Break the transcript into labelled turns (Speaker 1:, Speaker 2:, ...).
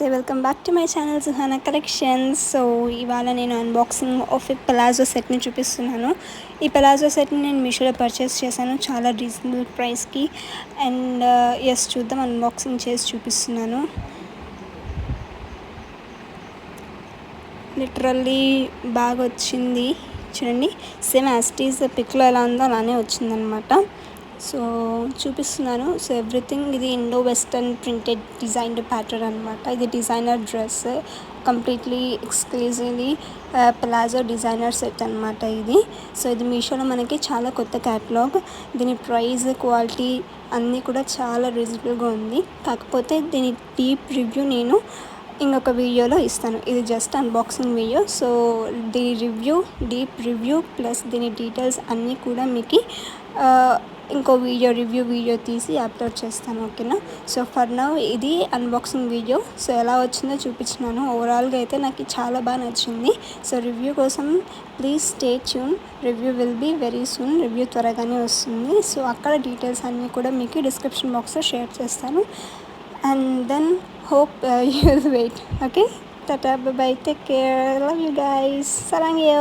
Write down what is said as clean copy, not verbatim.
Speaker 1: నమస్తే, welcome back to my channel Suhana collections. So ఇవాళ నేను అన్బాక్సింగ్ ఆఫ్ ఏ పలాజో సెట్ని చూపిస్తున్నాను. ఈ పలాజో సెట్ని నేను మీషోలో పర్చేస్ చేశాను చాలా రీజనబుల్ ప్రైస్కి. అండ్ ఎస్, చూద్దాం, అన్బాక్సింగ్ చేసి చూపిస్తున్నాను. లిటరల్లీ బాగా వచ్చింది చూడండి, సేమ్ యాజ్ ఇట్ ఈజ్ పిక్లో ఎలా ఉందో అలానే వచ్చిందనమాట. సో చూపిస్తున్నాను. సో ఎవ్రీథింగ్ ఇది Indo western printed designed pattern అనమాట. ఇది designer dress, completely exclusively palazzo designer set అనమాట ఇది. సో ఇది మీషోలో మనకి చాలా కొత్త క్యాటలాగ్. దీని ప్రైస్, క్వాలిటీ అన్నీ కూడా చాలా రీజనబుల్గా ఉంది. కాకపోతే దీని డీప్ రివ్యూ నేను ఇంకొక వీడియోలో ఇస్తాను. ఇది జస్ట్ అన్బాక్సింగ్ వీడియో. సో దీని రివ్యూ, డీప్ రివ్యూ ప్లస్ దీని డీటెయిల్స్ అన్నీ కూడా మీకు ఇంకో రివ్యూ వీడియో తీసి అప్లోడ్ చేస్తాను, ఓకేనా. సో ఫర్ నౌ ఇది అన్బాక్సింగ్ వీడియో. సో ఎలా వచ్చిందో చూపించినాను. ఓవరాల్గా అయితే నాకు చాలా బాగా నచ్చింది. సో రివ్యూ కోసం please stay tune. Review will be very soon. Review త్వరగానే వస్తుంది. సో అక్కడ డీటెయిల్స్ అన్నీ కూడా మీకు డిస్క్రిప్షన్ బాక్స్లో షేర్ చేస్తాను. And then hope you'll wait. Okay, tata, bye bye, take care, love you guys, sarangyo.